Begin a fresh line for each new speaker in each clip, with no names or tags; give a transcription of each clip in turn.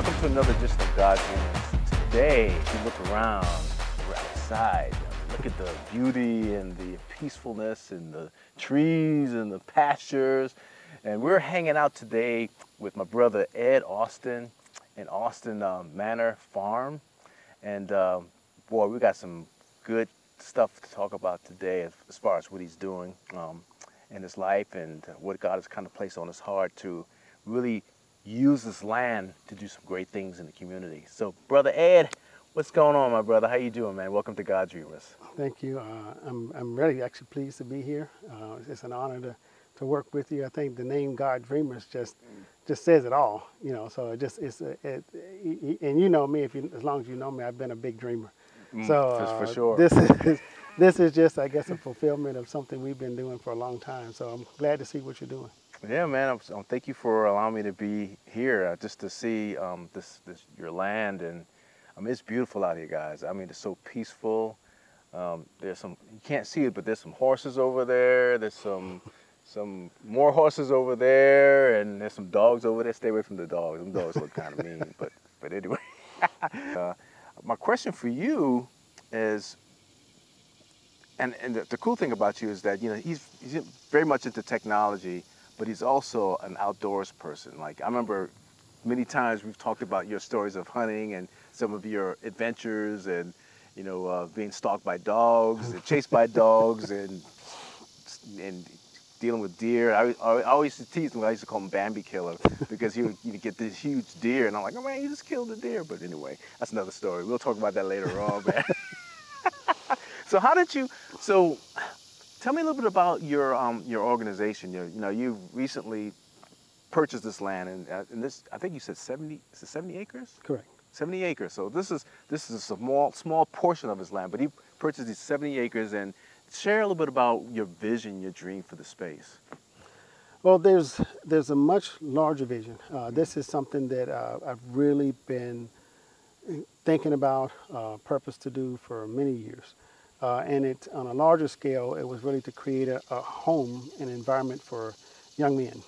welcome to another edition of God's Dreamers. Today, if you look around, we're outside. Look at the beauty and the peacefulness and the trees and the pastures. And we're hanging out today with my brother Ed Austin in Austin Manor Farm. And boy, we got some good stuff to talk about today as far as what he's doing in his life and what God has kind of placed on his heart to really use this land to do some great things in the community. So, Brother Ed, what's going on, my brother? How you doing, man? Welcome to God's Dreamers.
Thank you. I'm really actually pleased to be here. It's an honor to work with you. I think the name God Dreamers just says it all, you know. So and you know me, as long as you know me, I've been a big dreamer. So
for sure.
This is just, I guess, a fulfillment of something we've been doing for a long time. So I'm glad to see what you're doing.
Yeah, man. Thank you for allowing me to be here, just to see this your land, and I mean it's beautiful out here, guys. I mean it's so peaceful. There's some, you can't see it, but there's some horses over there. There's some more horses over there, and there's some dogs over there. Stay away from the dogs. Them dogs look kind of mean, but anyway. My question for you is, and the cool thing about you is that, you know, he's very much into technology, but he's also an outdoors person. Like, I remember many times we've talked about your stories of hunting and some of your adventures, and, you know, being stalked by dogs and chased by dogs and dealing with deer. I always used to tease him. I used to call him Bambi Killer because he would get this huge deer, and I'm like, oh man, you just killed a deer. But anyway, that's another story. We'll talk about that later on, man. So how did you? So tell me a little bit about your organization. You know, you recently purchased this land, and this, I think you said 70. Is it 70 acres?
Correct.
70 acres. So this is a small portion of his land, but he purchased these 70 acres. And share a little bit about your vision, your dream for the space.
Well, there's a much larger vision. This is something that I've really been thinking about, purpose to do for many years. And it, on a larger scale, it was really to create a home, an environment for young men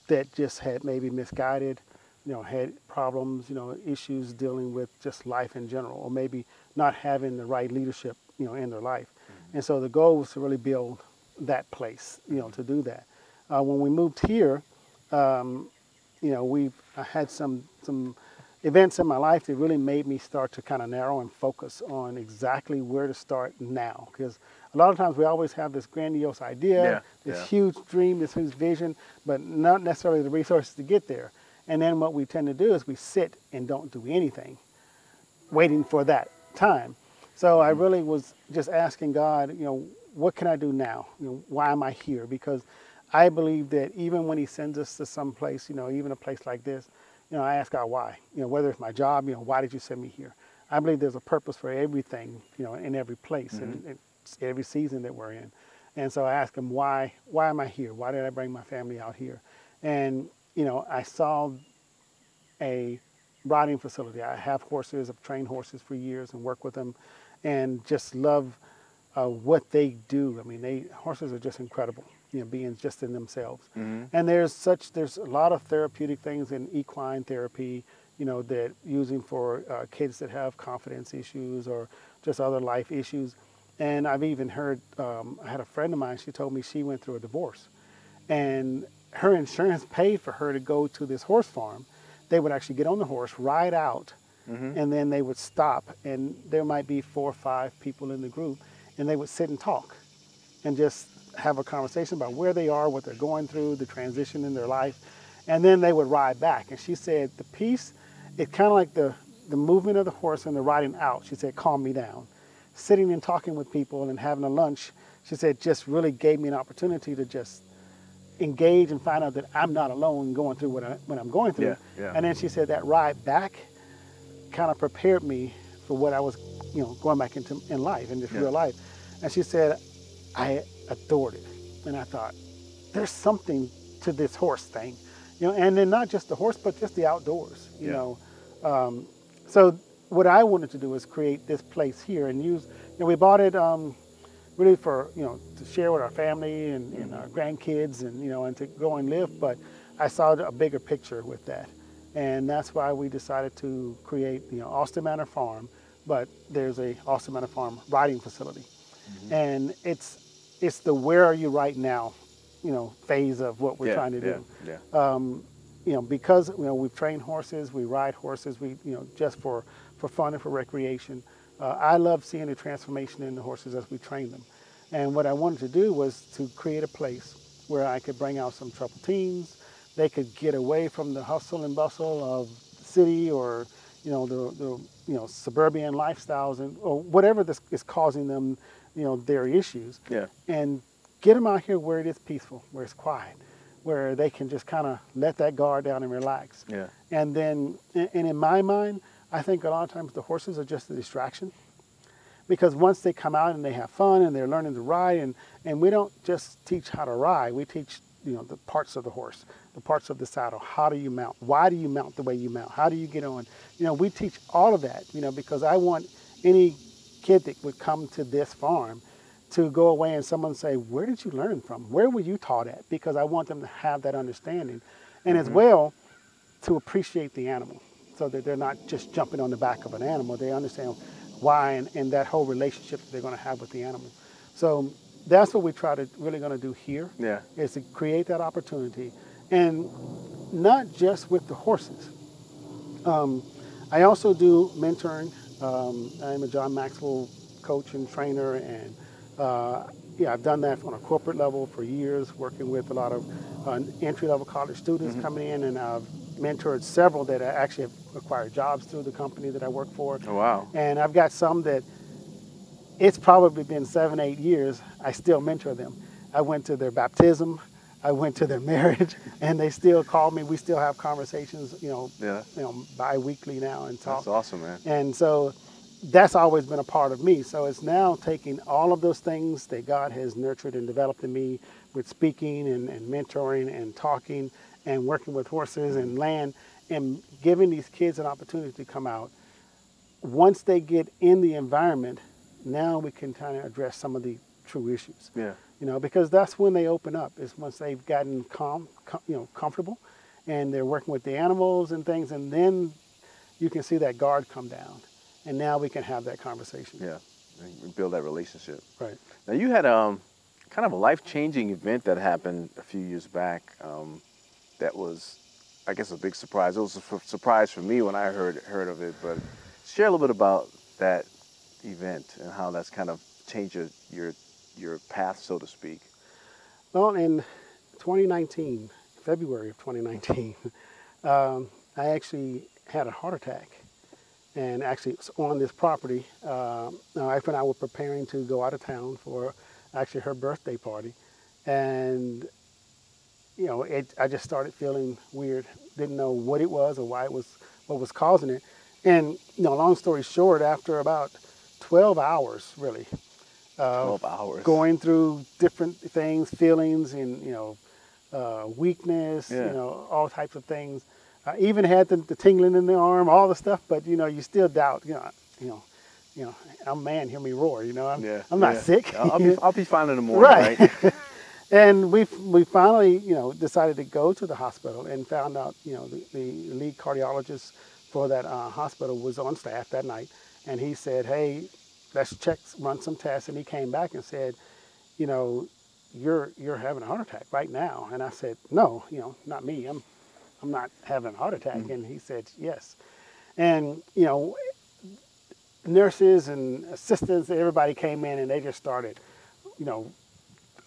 that just had maybe misguided, you know, had problems, you know, issues dealing with just life in general, or maybe not having the right leadership, you know, in their life. Mm-hmm. And so the goal was to really build that place, you know, to do that. When we moved here, you know, I had some events in my life that really made me start to kind of narrow and focus on exactly where to start now. Because a lot of times we always have this grandiose idea, this huge dream, this huge vision, but not necessarily the resources to get there. And then what we tend to do is we sit and don't do anything, waiting for that time. So I really was just asking God, you know, what can I do now? You know, why am I here? Because I believe that even when he sends us to some place, you know, even a place like this, you know, I ask God why. You know, whether it's my job, you know, why did you send me here? I believe there's a purpose for everything, you know, in every place and every season that we're in. And so I asked him, why am I here? Why did I bring my family out here? And, you know, I saw a riding facility. I have horses. I've trained horses for years and work with them and just love what they do. I mean, horses are just incredible, you know, beings just in themselves. Mm-hmm. And there's a lot of therapeutic things in equine therapy, you know, that using for kids that have confidence issues or just other life issues. And I've even heard, I had a friend of mine, she told me she went through a divorce, and her insurance paid for her to go to this horse farm. They would actually get on the horse, ride out, and then they would stop, and there might be 4 or 5 people in the group, and they would sit and talk and just have a conversation about where they are, what they're going through, the transition in their life, and then they would ride back. And she said the peace, it's kind of like the movement of the horse and the riding out. She said, calmed me down. Sitting and talking with people and having a lunch, she said, just really gave me an opportunity to just engage and find out that I'm not alone going through what I'm going through. Yeah. And then she said that ride back kind of prepared me for what I was, you know, going back into in life, in this real life. And she said, I adored it. And I thought, there's something to this horse thing, you know, and then not just the horse, but just the outdoors, you know. So what I wanted to do is create this place here and use, you know, we bought it really for, you know, to share with our family and our grandkids and, you know, and to go and live. But I saw a bigger picture with that. And that's why we decided to create, Austin Manor Farm, but there's a Austin Manor Farm riding facility. And it's the where are you right now, phase of what we're
Yeah,
trying to
yeah,
do.
yeah.
Because we've trained horses, we ride horses, we just for fun and for recreation. I love seeing the transformation in the horses as we train them. And what I wanted to do was to create a place where I could bring out some troubled teens. They could get away from the hustle and bustle of the city, or the suburban lifestyles, or whatever this is causing them, their issues,
Yeah.
and get them out here where it is peaceful, where it's quiet, where they can just kind of let that guard down and relax.
Yeah.
And then, and in my mind, I think a lot of times the horses are just a distraction, because once they come out and they have fun and they're learning to ride, and we don't just teach how to ride, we teach the parts of the horse, the parts of the saddle. How do you mount? Why do you mount the way you mount? How do you get on? We teach all of that, because I want any kid that would come to this farm to go away and someone say, where did you learn from? Where were you taught at? Because I want them to have that understanding, and as well to appreciate the animal, so that they're not just jumping on the back of an animal. They understand why, and that whole relationship that they're going to have with the animal. So that's what we really going to do here.
Yeah.
Is to create that opportunity, and not just with the horses. I also do mentoring. I'm a John Maxwell coach and trainer, and I've done that on a corporate level for years, working with a lot of entry-level college students coming in, and I've mentored several that I actually have acquired jobs through the company that I work for.
Oh, wow.
And I've got some that it's probably been 7, 8 years. I still mentor them. I went to their baptism, I went to their marriage, and they still call me. We still have conversations,
Yeah.
bi-weekly now, and talk.
That's awesome, man.
And so that's always been a part of me. So it's now taking all of those things that God has nurtured and developed in me with speaking and mentoring and talking and working with horses and land, and giving these kids an opportunity to come out. Once they get in the environment, now we can kind of address some of the true issues.
Yeah.
Because that's when they open up, is once they've gotten comfortable, and they're working with the animals and things, and then you can see that guard come down, and now we can have that conversation.
Yeah. And build that relationship.
Right.
Now, you had kind of a life-changing event that happened a few years back. That was, I guess, a big surprise. It was a surprise for me when I heard of it. But share a little bit about that event and how that's kind of changed your path, so to speak.
Well, in 2019, February of 2019, I actually had a heart attack, and actually on this property. My wife and I were preparing to go out of town for actually her birthday party, and I just started feeling weird. Didn't know what it was or what was causing it. And long story short, after about 12 hours, really,
12 hours
going through different things, feelings, and weakness,
Yeah.
All types of things. I even had the tingling in the arm, all the stuff, but you still doubt. I'm a man, hear me roar. I'm not sick.
I'll be fine in the morning, right?
And we finally, decided to go to the hospital, and found out, the lead cardiologist for that hospital was on staff that night, and he said, "Hey, let's run some tests." And he came back and said, "You're having a heart attack right now." And I said, "No, not me. I'm not having a heart attack."
Mm-hmm.
And he said, "Yes." And nurses and assistants, everybody came in, and they just started,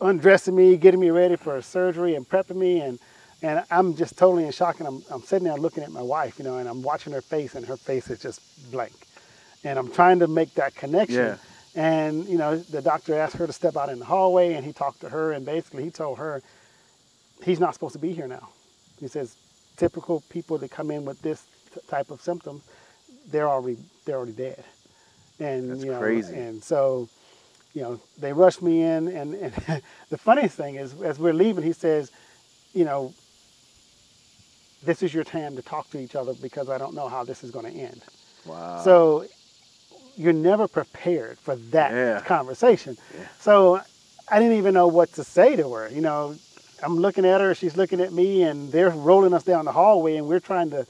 undressing me, getting me ready for surgery, and prepping me, and I'm just totally in shock. And I'm sitting there looking at my wife, and I'm watching her face, and her face is just blank, and I'm trying to make that connection.
Yeah.
And the doctor asked her to step out in the hallway, and he talked to her, and basically he told her he's not supposed to be here now. He says typical people that come in with this type of symptoms, they're already dead. And
That's crazy.
And so they rushed me in, and the funniest thing is, as we're leaving, he says, "This is your time to talk to each other, because I don't know how this is going to end."
Wow.
So you're never prepared for that conversation.
Yeah.
So I didn't even know what to say to her. I'm looking at her, she's looking at me, and they're rolling us down the hallway, and we're trying to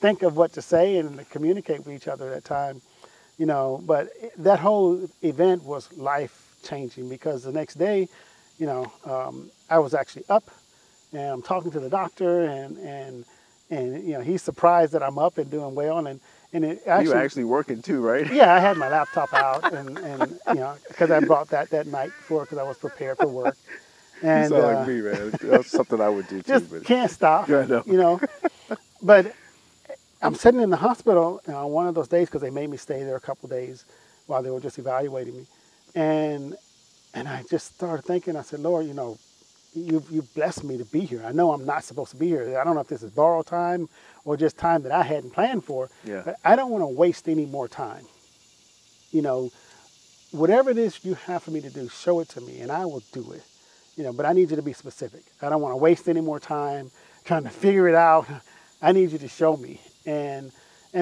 think of what to say and to communicate with each other at that time, you know. But that whole event was life changing because the next day, you know, I was actually up and I'm talking to the doctor and you know, he's surprised that I'm up and doing well and it
You were
actually,
actually working too, right?
yeah, I had my laptop out and you know, because I brought that night before because I was prepared for work.
You
And
sound like me, man. That's something I would do too.
just
But
can't stop,
yeah, I know.
you know. But I'm sitting in the hospital one of those days because they made me stay there a couple days while they were just evaluating me, and I just started thinking. I said, Lord, you know, you've blessed me to be here. I know I'm not supposed to be here. I don't know if this is borrowed time or just time that I hadn't planned for,
Yeah.
but I don't want to waste any more time. You know, whatever it is you have for me to do, show it to me and I will do it. You know, but I need you to be specific. I don't want to waste any more time trying to figure it out. I need you to show me. And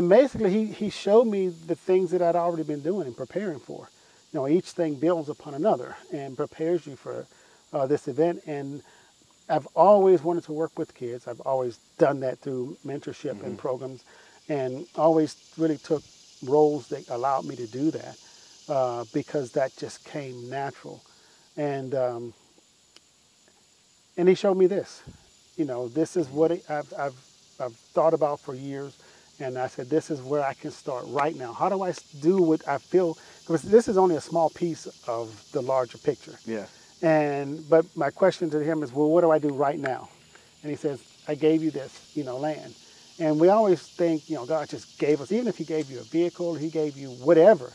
basically he showed me the things that I'd already been doing and preparing for. You know, each thing builds upon another and prepares you for this event. And I've always wanted to work with kids. I've always done that through mentorship and programs, and always really took roles that allowed me to do that because that just came natural. And and he showed me this. You know, this is what I've thought about for years. And I said, this is where I can start right now. How do I do what I feel? Because this is only a small piece of the larger picture.
Yeah.
But my question to him is, well, what do I do right now? And he says, I gave you this, you know, land. And we always think, you know, God just gave us, even if he gave you a vehicle, he gave you whatever,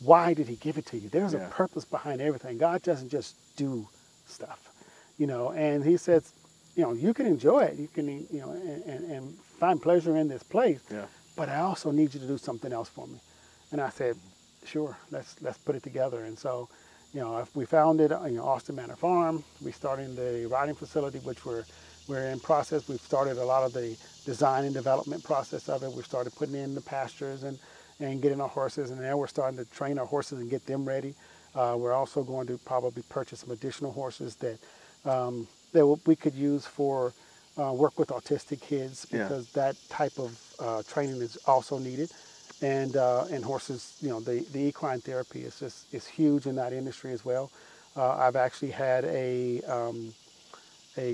why did he give it to you? There's a
Yeah.
purpose behind everything. God doesn't just do stuff, you know. And he says, you know, you can enjoy it. You can, you know, and find pleasure in this place.
Yeah.
But I also need you to do something else for me. And I said, sure, let's put it together. And so, you know, if we founded, you know, Austin Manor Farm, we started the riding facility, which we're in process. We've started a lot of the design and development process of it. We started putting in the pastures and getting our horses, and now we're starting to train our horses and get them ready. We're also going to probably purchase some additional horses that we could use for work with autistic kids because that type of training is also needed. And horses, you know, the equine therapy is huge in that industry as well. I've actually had a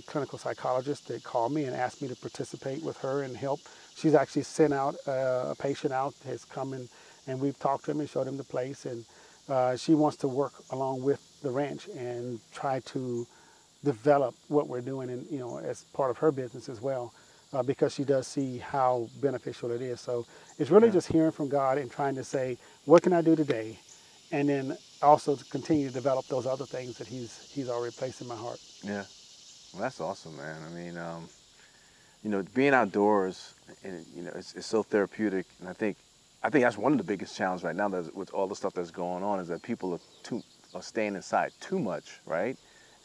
clinical psychologist that called me and asked me to participate with her and help. She's actually sent out a patient out, has come in, and we've talked to him and showed him the place. And she wants to work along with the ranch and try to develop what we're doing, and you know, as part of her business as well, because she does see how beneficial it is. So it's really just hearing from God and trying to say, what can I do today, and then also to continue to develop those other things that He's already placed in my heart.
Yeah. Well, that's awesome, man. I mean, you know, being outdoors, and you know, it's so therapeutic, and I think that's one of the biggest challenges right now that with all the stuff that's going on is that people are staying inside too much, right,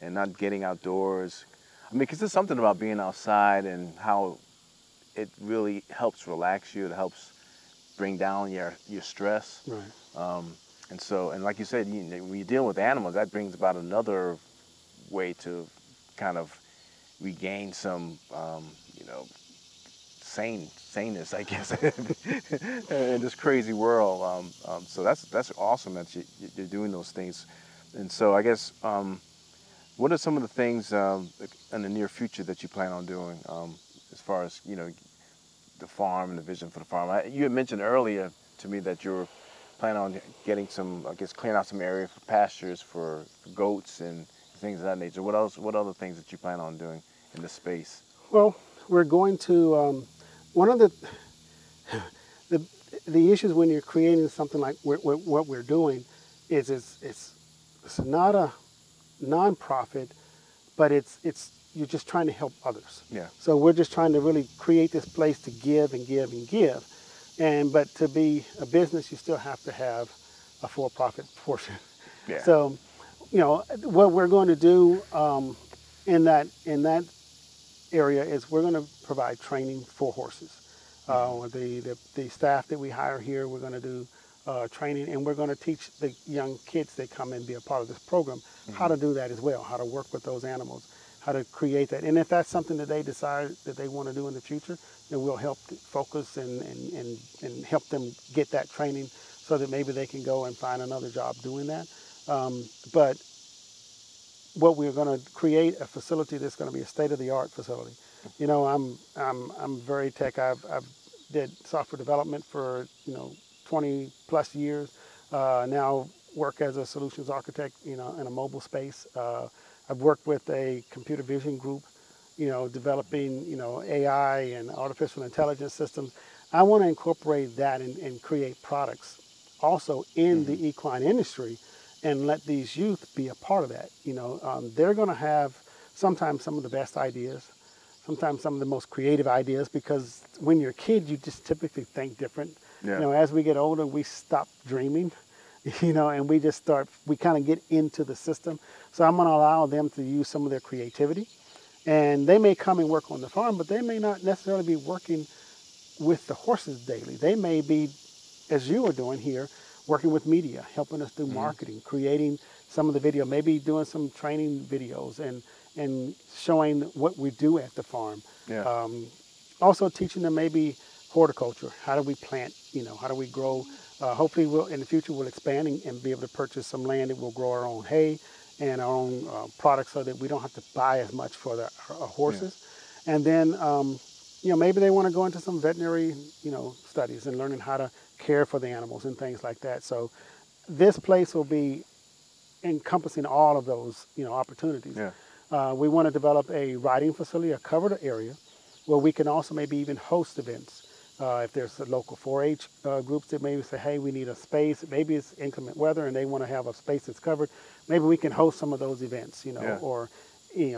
and not getting outdoors. I mean, because there's something about being outside and how it really helps relax you. It helps bring down your stress.
Right.
And so, and like you said, when you're dealing with animals, that brings about another way to kind of regain some, you know, saneness, I guess, in this crazy world. So that's awesome that you're doing those things. And so I guess, what are some of the things in the near future that you plan on doing, as far as, you know, the farm and the vision for the farm? You had mentioned earlier to me that you were planning on getting some, I guess, clearing out some area for pastures for goats and things of that nature. What else? What other things that you plan on doing in this space?
Well, we're going to one of the issues when you're creating something like what we're doing is it's not a nonprofit, but it's you're just trying to help others.
Yeah.
So we're just trying to really create this place to give and give and give, but to be a business, you still have to have a for-profit portion.
Yeah.
So, you know, what we're going to do in that area is we're going to provide training for horses. The staff that we hire here, we're going to do training, and we're going to teach the young kids that come and be a part of this program how to do that as well, how to work with those animals. how to create that. And if that's something that they decide that they want to do in the future, then we'll help focus and help them get that training so that maybe they can go and find another job doing that. But what we're going to create a facility that's going to be a state-of-the-art facility. You know, I'm very tech. I've did software development for 20 plus years. Now work as a solutions architect, in a mobile space. I've worked with a computer vision group, developing AI and artificial intelligence systems. I want to incorporate that and create products also in the equine industry and let these youth be a part of that. They're going to have sometimes some of the best ideas, sometimes some of the most creative ideas, because when you're a kid, you just typically think different.
Yeah.
As we get older, we stop dreaming, and we kind of get into the system. So I'm going to allow them to use some of their creativity. And they may come and work on the farm, but they may not necessarily be working with the horses daily. They may be, as you are doing here, working with media, helping us do marketing, creating some of the video, maybe doing some training videos and showing what we do at the farm.
Yeah.
Also teaching them maybe horticulture. How do we plant? How do we grow? Hopefully in the future we'll expand and be able to purchase some land that we'll grow our own hay and our own products so that we don't have to buy as much for our horses. Yeah. And then, maybe they want to go into some veterinary, studies and learning how to care for the animals and things like that. So this place will be encompassing all of those, opportunities. Yeah. We want to develop a riding facility, a covered area, where we can also maybe even host events. If there's a local 4-H groups that maybe say, hey, we need a space, maybe it's inclement weather and they want to have a space that's covered, maybe we can host some of those events, or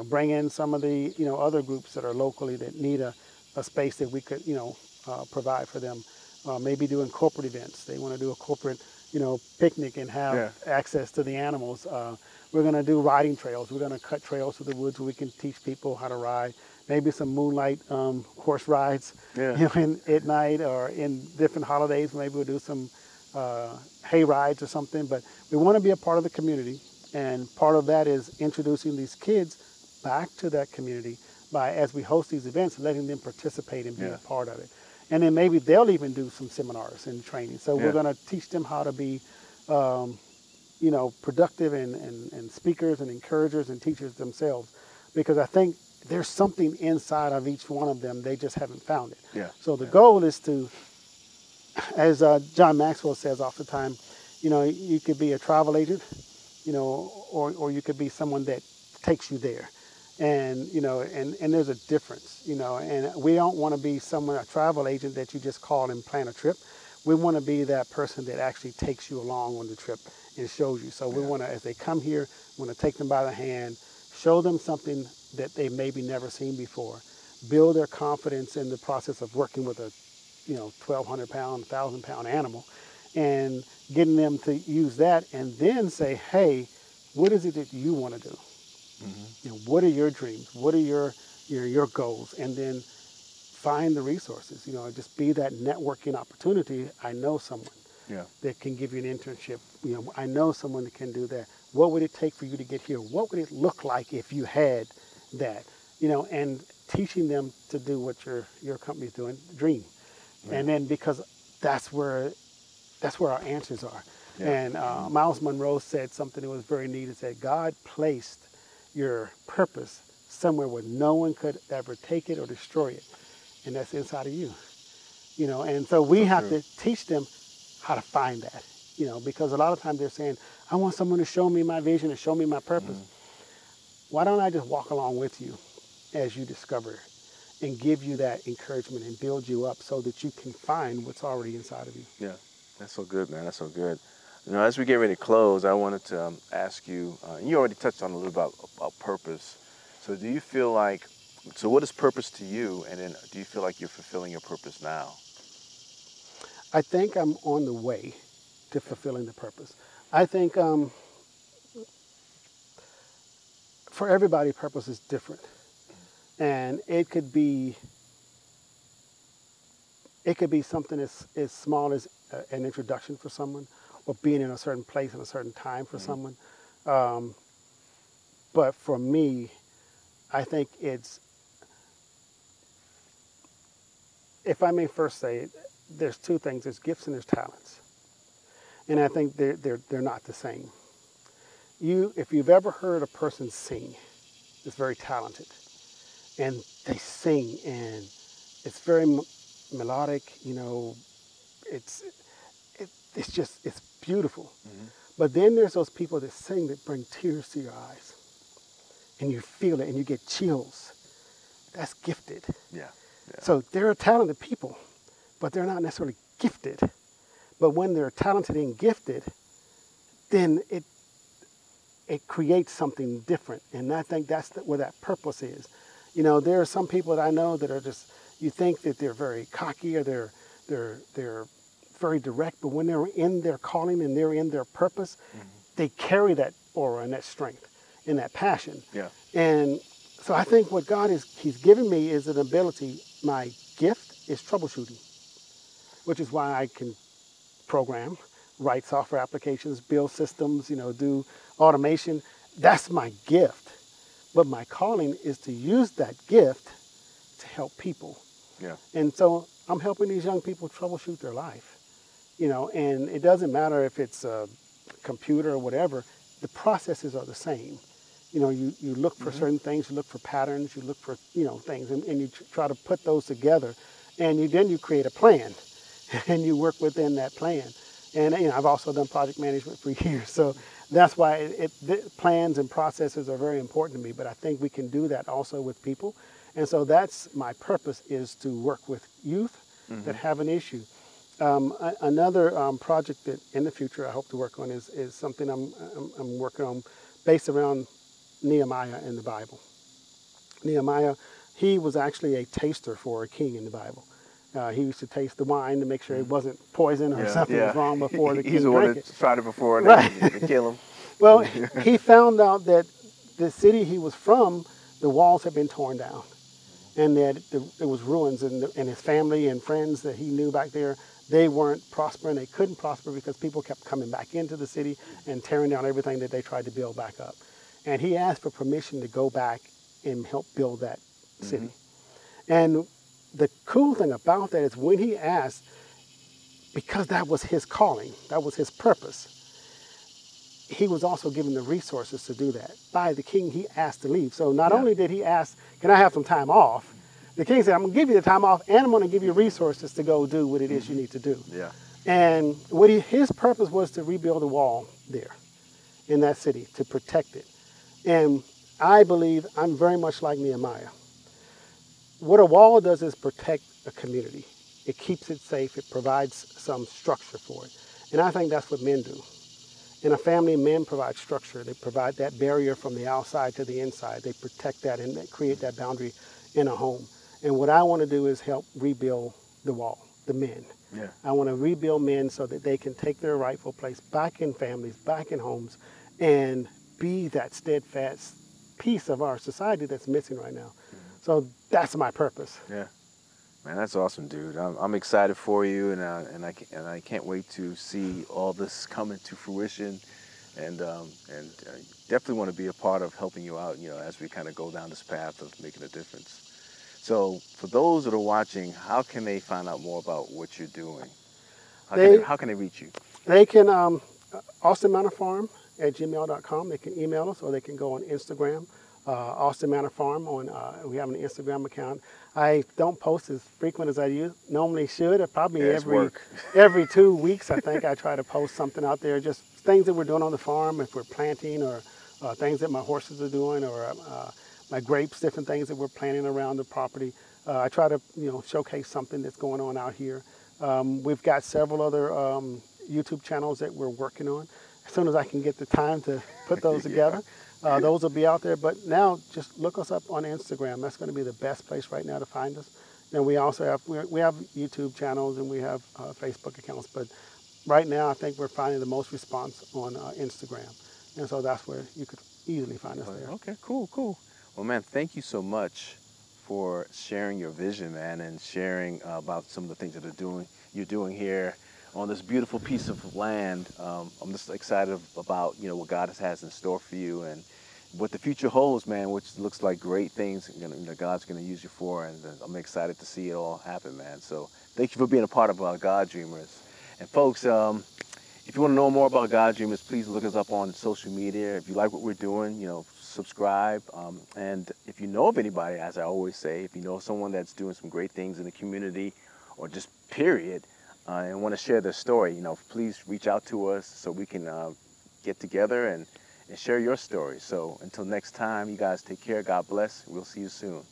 bring in some of the other groups that are locally that need a space that we could provide for them. Maybe doing corporate events. They want to do a corporate picnic and have access to the animals. We're going to do riding trails. We're going to cut trails through the woods where we can teach people how to ride. Maybe some moonlight horse rides at night or in different holidays. Maybe we'll do some hay rides or something. But we want to be a part of the community. And part of that is introducing these kids back to that community by, as we host these events, letting them participate and be a part of it. And then maybe they'll even do some seminars and training. So we're going to teach them how to be, productive and speakers and encouragers and teachers themselves. Because I think there's something inside of each one of them. They just haven't found it. Yeah. So the goal is to, as John Maxwell says all the time, you could be a travel agent, or you could be someone that takes you there. And, and there's a difference, and we don't want to be a travel agent that you just call and plan a trip. We want to be that person that actually takes you along on the trip and shows you. So we want to, as they come here, want to take them by the hand, show them something that they maybe never seen before, build their confidence in the process of working with a, 1,200 pound, 1,000 pound animal, and getting them to use that and then say, hey, what is it that you want to do? Mm-hmm. What are your dreams? What are your goals? And then find the resources. Just be that networking opportunity. I know someone that can give you an internship. I know someone that can do that. What would it take for you to get here? What would it look like if you had that? And teaching them to do what your company's doing, dream. Yeah. And then because that's where our answers are. Yeah. And Miles Monroe said something that was very neat. He said, God placed your purpose somewhere where no one could ever take it or destroy it, and that's inside of you. And so we have to teach them how to find that, because a lot of times they're saying, I want someone to show me my vision and show me my purpose. Why don't I just walk along with you as you discover it and give you that encouragement and build you up so that you can find what's already inside of you. Yeah,
that's so good, man. That's so good. As we get ready to close, I wanted to ask you, you already touched on a little about purpose. So do you feel like, what is purpose to you? And then do you feel like you're fulfilling your purpose now?
I think I'm on the way to fulfilling the purpose. I think for everybody, purpose is different. And it could be something as small as an introduction for someone, or being in a certain place at a certain time for someone. But for me, I think it's, if I may first say, there's two things. There's gifts and there's talents. And I think they're not the same. If you've ever heard a person sing, it's very talented. And they sing, and it's very melodic, it's, it's beautiful.
Mm-hmm.
But then there's those people that sing that bring tears to your eyes. And you feel it, and you get chills. That's gifted.
Yeah. Yeah.
So they're talented people, but they're not necessarily gifted. But when they're talented and gifted, then it creates something different. And I think that's where that purpose is. There are some people that I know that are just, you think that they're very cocky or they're very direct, but when they're in their calling and they're in their purpose, mm-hmm. they carry that aura and that strength and that passion.
Yeah.
And so I think what He's given me is an ability. My gift is troubleshooting, which is why I can program, write software applications, build systems, do automation. That's my gift. But my calling is to use that gift to help people.
Yeah.
And so I'm helping these young people troubleshoot their life, and it doesn't matter if it's a computer or whatever, the processes are the same. You look for mm-hmm. certain things, you look for patterns, you look for, things, and you try to put those together, and then you create a plan, and you work within that plan. And I've also done project management for years, so that's why plans and processes are very important to me. But I think we can do that also with people, and so that's my purpose, is to work with youth mm-hmm. that have an issue. Another project that in the future I hope to work on is something I'm working on, based around Nehemiah in the Bible. Nehemiah, he was actually a taster for a king in the Bible. He used to taste the wine to make sure it wasn't poison or something was wrong before the king
He's the one
drank
that
it.
tried it before and
right.
they kill him.
Well, he found out that the city he was from, the walls had been torn down, and that it was ruins, and his family and friends that he knew back there, they weren't prospering. They couldn't prosper because people kept coming back into the city and tearing down everything that they tried to build back up. And he asked for permission to go back and help build that city. Mm-hmm. And the cool thing about that is when he asked, because that was his calling, that was his purpose, he was also given the resources to do that. By the king, he asked to leave. So not only did he ask, can I have some time off? The king said, I'm going to give you the time off, and I'm going to give you resources to go do what it is you need to do.
Yeah.
And his purpose was to rebuild a wall there in that city, to protect it. And I believe I'm very much like Nehemiah. What a wall does is protect a community. It keeps it safe. It provides some structure for it. And I think that's what men do. In a family, men provide structure. They provide that barrier from the outside to the inside. They protect that and they create that boundary in a home. And what I want to do is help rebuild the wall, the men.
Yeah.
I want to rebuild men so that they can take their rightful place back in families, back in homes, and be that steadfast piece of our society that's missing right now. Mm-hmm. So that's my purpose.
Yeah, man, that's awesome, dude. I'm excited for you, and I can't wait to see all this come into fruition, and definitely want to be a part of helping you out. As we kind of go down this path of making a difference. So, for those that are watching, how can they find out more about what you're doing? How can they reach you?
They can AustinManorFarm@gmail.com. They can email us, or they can go on Instagram. Austin Manor Farm we have an Instagram account. I don't post as frequent as I normally should. Every 2 weeks, I think I try to post something out there, just things that we're doing on the farm, if we're planting, or things that my horses are doing, or my grapes, different things that we're planting around the property. I try to showcase something that's going on out here. We've got several other YouTube channels that we're working on. As soon as I can get the time to put those together, those will be out there. But now just look us up on Instagram. That's going to be the best place right now to find us. And we also have YouTube channels, and we have Facebook accounts. But right now, I think we're finding the most response on Instagram. And so that's where you could easily find us there.
Okay, cool. Well, man, thank you so much for sharing your vision, man, and sharing about some of the things that you're doing here on this beautiful piece of land. I'm just excited about what God has in store for you, and what the future holds, man, which looks like great things, God's going to use you for, and I'm excited to see it all happen, man. So thank you for being a part of God Dreamers. And folks, if you want to know more about God Dreamers, please look us up on social media. If you like what we're doing, subscribe. And if you know of anybody, as I always say, if you know someone that's doing some great things in the community or just period, and want to share their story, please reach out to us so we can get together and share your story. So until next time, you guys take care. God bless. We'll see you soon.